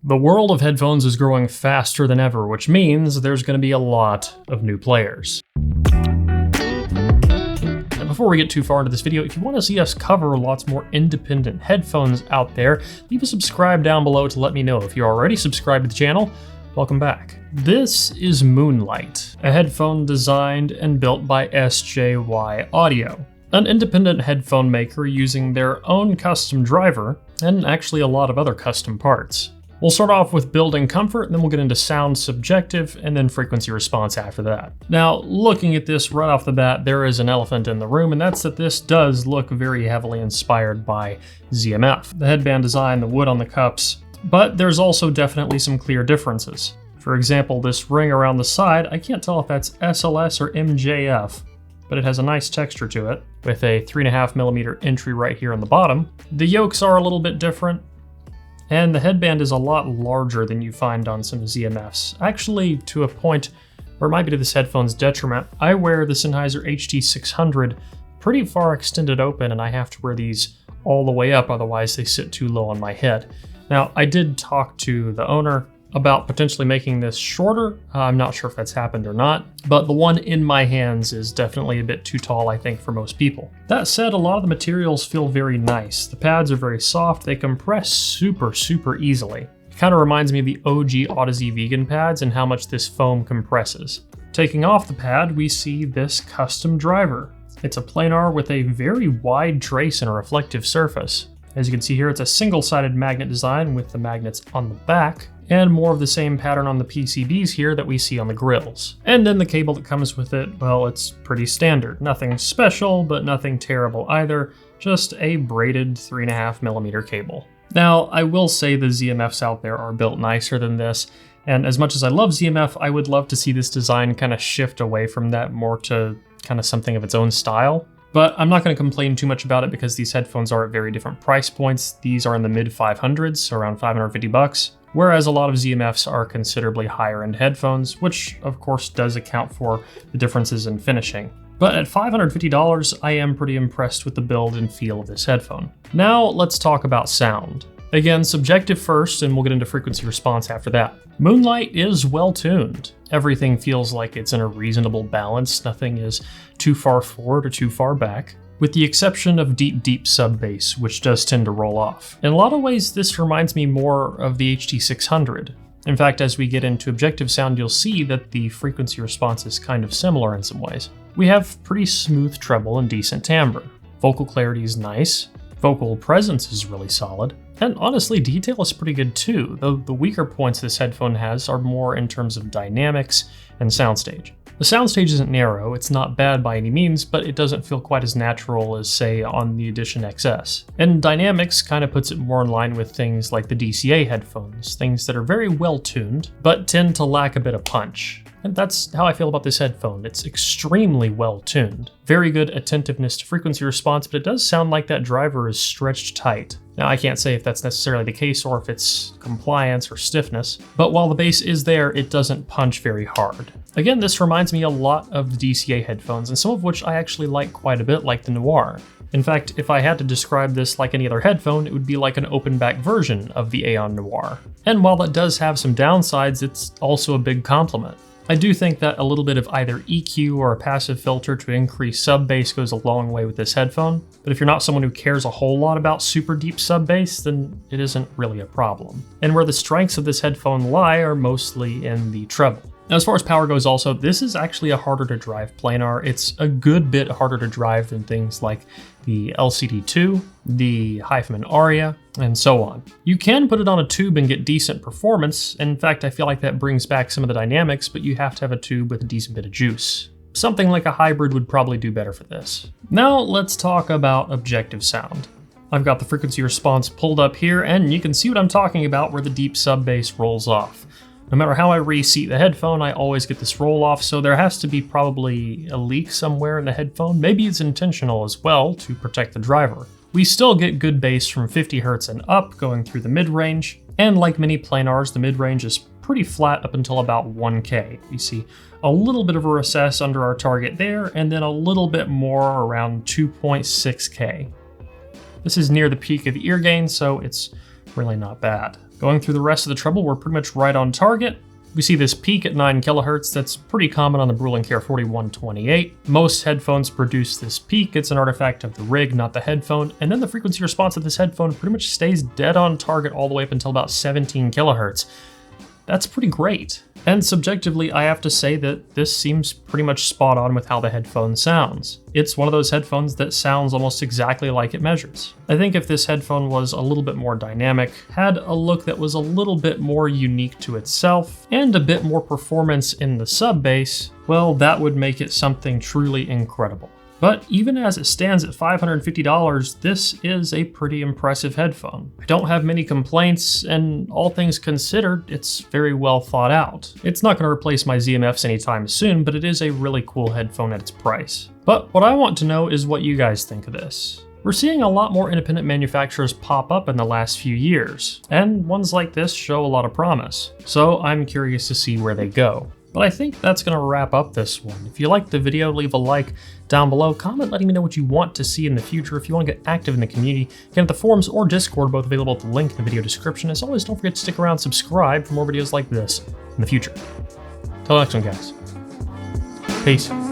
The world of headphones is growing faster than ever, which means there's going to be a lot of new players. And before we get too far into this video, if you want to see us cover lots more independent headphones out there, leave a subscribe down below to let me know. If you're already subscribed to the channel, welcome back. This is Moonlight, a headphone designed and built by SJY Audio, an independent headphone maker using their own custom driver and actually a lot of other custom parts. We'll start off with building comfort, and then we'll get into sound subjective, and then frequency response after that. Now, looking at this right off the bat, there is an elephant in the room, and that's that this does look very heavily inspired by ZMF. The headband design, the wood on the cups, but there's also definitely some clear differences. For example, this ring around the side, I can't tell if that's SLS or MJF, but it has a nice texture to it, with a 3.5mm entry right here on the bottom. The yokes are a little bit different, and the headband is a lot larger than you find on some ZMFs. Actually, to a point where it might be to this headphone's detriment. I wear the Sennheiser HT600 pretty far extended open, and I have to wear these all the way up, otherwise they sit too low on my head. Now, I did talk to the owner about potentially making this shorter. I'm not sure if that's happened or not, but the one in my hands is definitely a bit too tall, I think, for most people. That said, a lot of the materials feel very nice. The pads are very soft, they compress super easily. It kind of reminds me of the OG Audeze vegan pads and how much this foam compresses. Taking off the pad, we see this custom driver. It's a planar with a very wide trace and a reflective surface. As you can see here, it's a single-sided magnet design with the magnets on the back, and more of the same pattern on the PCBs here that we see on the grills. And then the cable that comes with it, well, it's pretty standard. Nothing special, but nothing terrible either. Just a braided 3.5mm cable. Now, I will say the ZMFs out there are built nicer than this, and as much as I love ZMF, I would love to see this design kind of shift away from that more to kind of something of its own style. But I'm not going to complain too much about it because these headphones are at very different price points. These are in the mid 500s, so around 550 bucks, whereas a lot of ZMFs are considerably higher end headphones, which of course does account for the differences in finishing. But at $550, I am pretty impressed with the build and feel of this headphone. Now let's talk about sound. Again, subjective first, and we'll get into frequency response after that. Moonlight is well tuned. Everything feels like it's in a reasonable balance. Nothing is too far forward or too far back, with the exception of deep sub bass, which does tend to roll off. In a lot of ways, this reminds me more of the HT600. In fact, as we get into objective sound, you'll see that the frequency response is kind of similar in some ways. We have pretty smooth treble and decent timbre. Vocal clarity is nice. Vocal presence is really solid. And honestly, detail is pretty good too, though the weaker points this headphone has are more in terms of dynamics and soundstage. The soundstage isn't narrow, it's not bad by any means, but it doesn't feel quite as natural as, say, on the Edition XS. And dynamics kind of puts it more in line with things like the DCA headphones, things that are very well tuned, but tend to lack a bit of punch. And that's how I feel about this headphone. It's extremely well tuned. Very good attentiveness to frequency response, but it does sound like that driver is stretched tight. Now, I can't say if that's necessarily the case or if it's compliance or stiffness, but while the bass is there, it doesn't punch very hard. Again, this reminds me a lot of the DCA headphones, and some of which I actually like quite a bit, like the Noir. In fact, if I had to describe this like any other headphone, it would be like an open back version of the Aeon Noir. And while that does have some downsides, it's also a big compliment. I do think that a little bit of either EQ or a passive filter to increase sub bass goes a long way with this headphone, but if you're not someone who cares a whole lot about super deep sub bass, then it isn't really a problem. And where the strengths of this headphone lie are mostly in the treble. Now, as far as power goes also, this is actually a harder to drive planar. It's a good bit harder to drive than things like the LCD2, the Headphone Aria, and so on. You can put it on a tube and get decent performance. In fact, I feel like that brings back some of the dynamics, but you have to have a tube with a decent bit of juice. Something like a hybrid would probably do better for this. Now let's talk about objective sound. I've got the frequency response pulled up here, and you can see what I'm talking about where the deep sub bass rolls off. No matter how I reseat the headphone, I always get this roll off, so there has to be probably a leak somewhere in the headphone. Maybe it's intentional as well to protect the driver. We still get good bass from 50 Hz and up going through the mid-range, and like many planars, the mid-range is pretty flat up until about 1K. You see a little bit of a recess under our target there, and then a little bit more around 2.6K. This is near the peak of the ear gain, so it's really not bad. Going through the rest of the treble, we're pretty much right on target. We see this peak at 9 kHz, that's pretty common on the Brüel & Kjær 4128. Most headphones produce this peak, it's an artifact of the rig, not the headphone, and then the frequency response of this headphone pretty much stays dead on target all the way up until about 17 kHz. That's pretty great. And subjectively, I have to say that this seems pretty much spot on with how the headphone sounds. It's one of those headphones that sounds almost exactly like it measures. I think if this headphone was a little bit more dynamic, had a look that was a little bit more unique to itself, and a bit more performance in the sub bass, well, that would make it something truly incredible. But even as it stands at $550, this is a pretty impressive headphone. I don't have many complaints, and all things considered, it's very well thought out. It's not going to replace my ZMFs anytime soon, but it is a really cool headphone at its price. But what I want to know is what you guys think of this. We're seeing a lot more independent manufacturers pop up in the last few years, and ones like this show a lot of promise. So I'm curious to see where they go. But I think that's going to wrap up this one. If you liked the video, leave a like down below, comment letting me know what you want to see in the future. If you want to get active in the community, get at the forums or Discord, both available at the link in the video description. As always, don't forget to stick around, subscribe for more videos like this in the future. Till next one, guys. Peace.